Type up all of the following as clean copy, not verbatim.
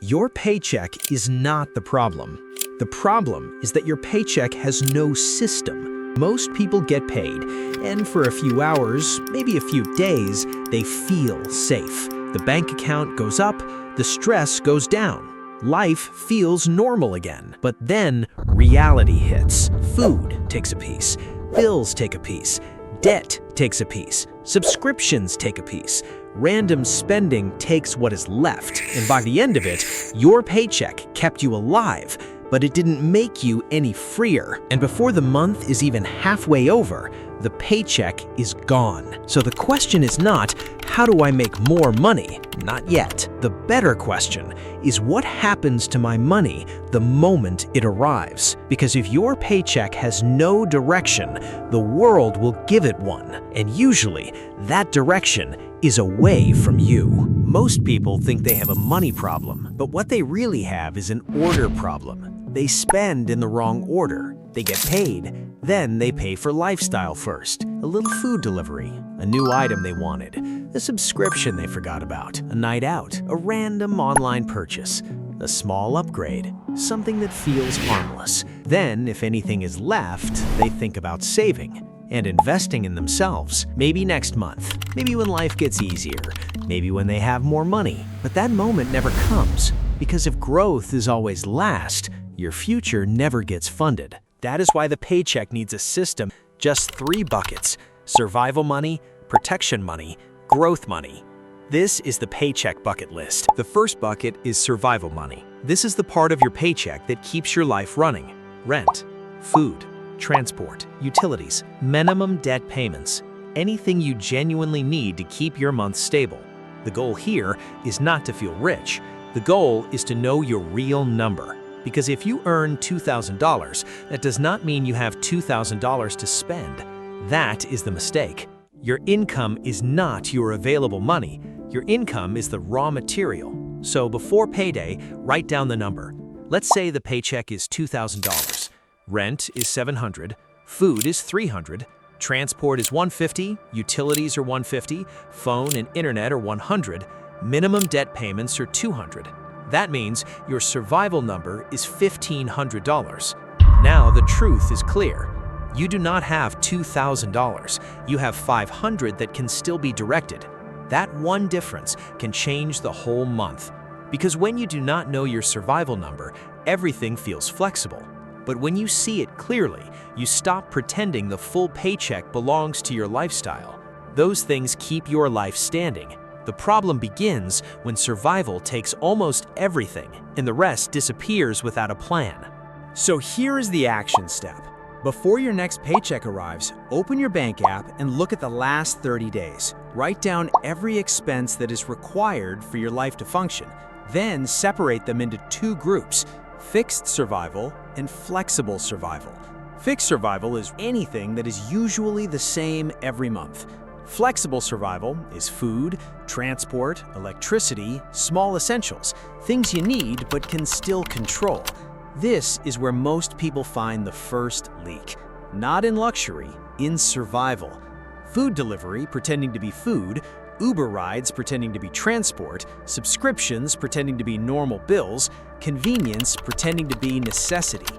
Your paycheck is not the problem. The problem is that your paycheck has no system. Most people get paid, and for a few hours, maybe a few days, they feel safe. The bank account goes up, the stress goes down. Life feels normal again. But then reality hits. Food takes a piece, bills take a piece, debt takes a piece, subscriptions take a piece. Random spending takes what is left, and by the end of it, your paycheck kept you alive, but it didn't make you any freer. And before the month is even halfway over, the paycheck is gone. So the question is not, how do I make more money? Not yet. The better question is, what happens to my money the moment it arrives? Because if your paycheck has no direction, the world will give it one. And usually, that direction is away from you. Most people think they have a money problem, but what they really have is an order problem. They spend in the wrong order. They get paid, then they pay for lifestyle first. A little food delivery, a new item they wanted, a subscription they forgot about, a night out, a random online purchase, a small upgrade, something that feels harmless. Then, if anything is left, they think about saving and investing in themselves. Maybe next month, maybe when life gets easier, maybe when they have more money. But that moment never comes, because if growth is always last, your future never gets funded. That is why the paycheck needs a system. Just 3 buckets: survival money, protection money, growth money. This is the paycheck bucket list. The first bucket is survival money. This is the part of your paycheck that keeps your life running. Rent, food, transport, utilities, minimum debt payments, anything you genuinely need to keep your month stable. The goal here is not to feel rich. The goal is to know your real number. Because if you earn $2,000, that does not mean you have $2,000 to spend. That is the mistake. Your income is not your available money. Your income is the raw material. So before payday, write down the number. Let's say the paycheck is $2,000. Rent is $700, food is $300, transport is $150, utilities are $150, phone and internet are $100, minimum debt payments are $200. That means your survival number is $1,500. Now the truth is clear. You do not have $2,000. You have $500 that can still be directed. That one difference can change the whole month. Because when you do not know your survival number, everything feels flexible. But when you see it clearly, you stop pretending the full paycheck belongs to your lifestyle. Those things keep your life standing. The problem begins when survival takes almost everything and the rest disappears without a plan. So here is the action step. Before your next paycheck arrives, open your bank app and look at the last 30 days. Write down every expense that is required for your life to function. Then separate them into 2 groups: fixed survival and flexible survival. Fixed survival is anything that is usually the same every month. Flexible survival is food, transport, electricity, small essentials, things you need but can still control. This is where most people find the first leak. Not in luxury, in survival. Food delivery pretending to be food, Uber rides pretending to be transport, subscriptions pretending to be normal bills, convenience pretending to be necessity.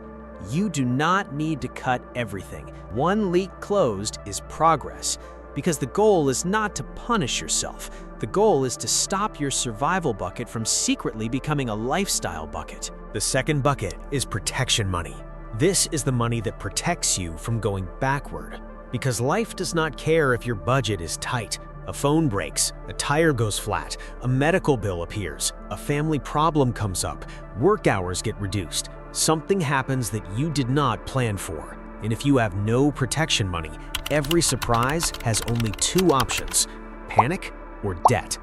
You do not need to cut everything. One leak closed is progress. Because the goal is not to punish yourself. The goal is to stop your survival bucket from secretly becoming a lifestyle bucket. The second bucket is protection money. This is the money that protects you from going backward. Because life does not care if your budget is tight. A phone breaks, a tire goes flat, a medical bill appears, a family problem comes up, work hours get reduced. Something happens that you did not plan for. And if you have no protection money, every surprise has only 2 options: panic or debt.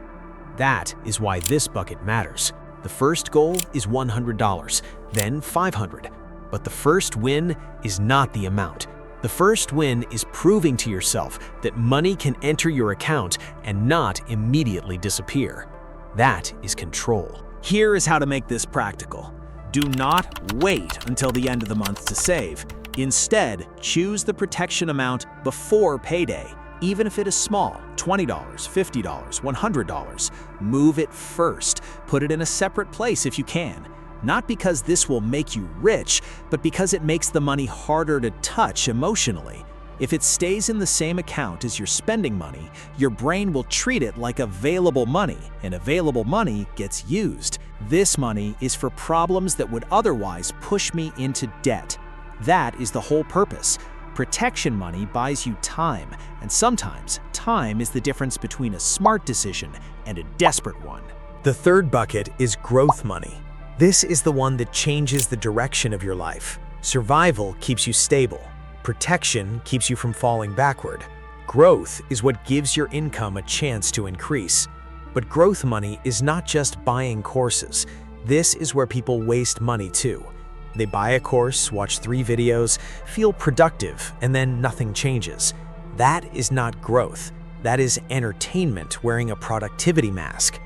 That is why this bucket matters. The first goal is $100, then $500. But the first win is not the amount. The first win is proving to yourself that money can enter your account and not immediately disappear. That is control. Here is how to make this practical. Do not wait until the end of the month to save. Instead, choose the protection amount before payday. Even if it is small, $20, $50, $100, move it first. Put it in a separate place if you can. Not because this will make you rich, but because it makes the money harder to touch emotionally. If it stays in the same account as your spending money, your brain will treat it like available money, and available money gets used. This money is for problems that would otherwise push me into debt. That is the whole purpose. Protection money buys you time, and sometimes time is the difference between a smart decision and a desperate one. The third bucket is growth money. This is the one that changes the direction of your life. Survival keeps you stable. Protection keeps you from falling backward. Growth is what gives your income a chance to increase. But growth money is not just buying courses. This is where people waste money too. They buy a course, watch 3 videos, feel productive, and then nothing changes. That is not growth. That is entertainment wearing a productivity mask.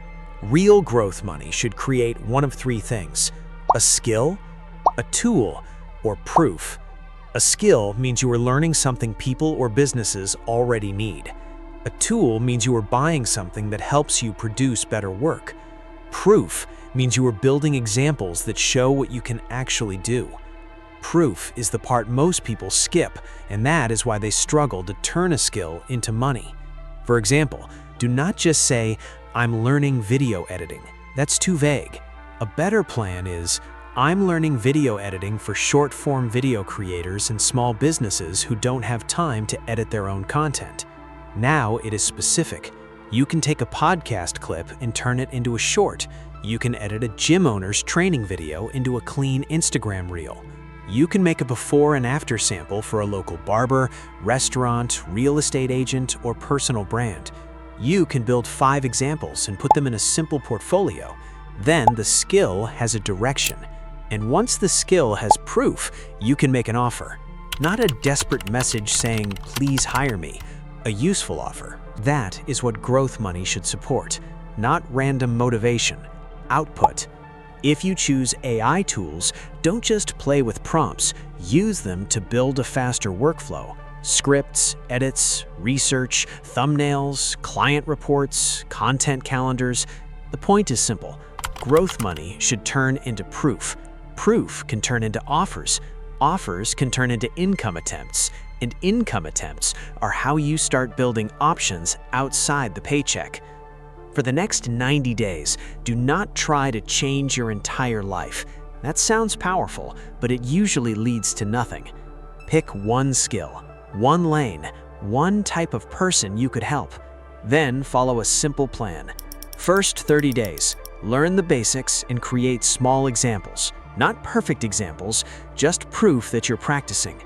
Real growth money should create one of 3 things: a skill, a tool, or proof. A skill means you are learning something people or businesses already need. A tool means you are buying something that helps you produce better work. Proof means you are building examples that show what you can actually do. Proof is the part most people skip, and that is why they struggle to turn a skill into money. For example, do not just say, "I'm learning video editing." That's too vague. A better plan is, "I'm learning video editing for short-form video creators and small businesses who don't have time to edit their own content." Now it is specific. You can take a podcast clip and turn it into a short. You can edit a gym owner's training video into a clean Instagram reel. You can make a before and after sample for a local barber, restaurant, real estate agent, or personal brand. You can build 5 examples and put them in a simple portfolio. Then the skill has a direction. And once the skill has proof, you can make an offer. Not a desperate message saying, "Please hire me." A useful offer. That is what growth money should support. Not random motivation. Output. If you choose AI tools, don't just play with prompts. Use them to build a faster workflow. Scripts, edits, research, thumbnails, client reports, content calendars. The point is simple. Growth money should turn into proof. Proof can turn into offers. Offers can turn into income attempts. And income attempts are how you start building options outside the paycheck. For the next 90 days, do not try to change your entire life. That sounds powerful, but it usually leads to nothing. Pick one skill, one lane, one type of person you could help. Then follow a simple plan. First 30 days, learn the basics and create small examples. Not perfect examples, just proof that you're practicing.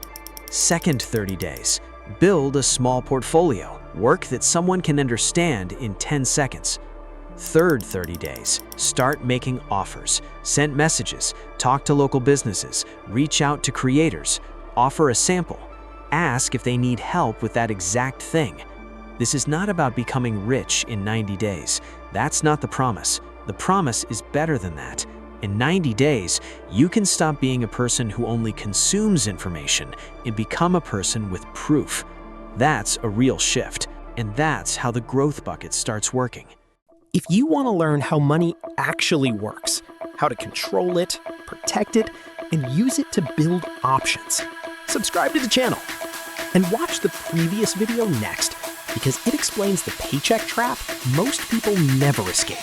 Second 30 days, build a small portfolio, work that someone can understand in 10 seconds. Third 30 days, start making offers, send messages, talk to local businesses, reach out to creators, offer a sample, ask if they need help with that exact thing. This is not about becoming rich in 90 days. That's not the promise. The promise is better than that. In 90 days, you can stop being a person who only consumes information and become a person with proof. That's a real shift, and that's how the growth bucket starts working. If you want to learn how money actually works, how to control it, protect it, and use it to build options, subscribe to the channel and watch the previous video next, because it explains the paycheck trap most people never escape.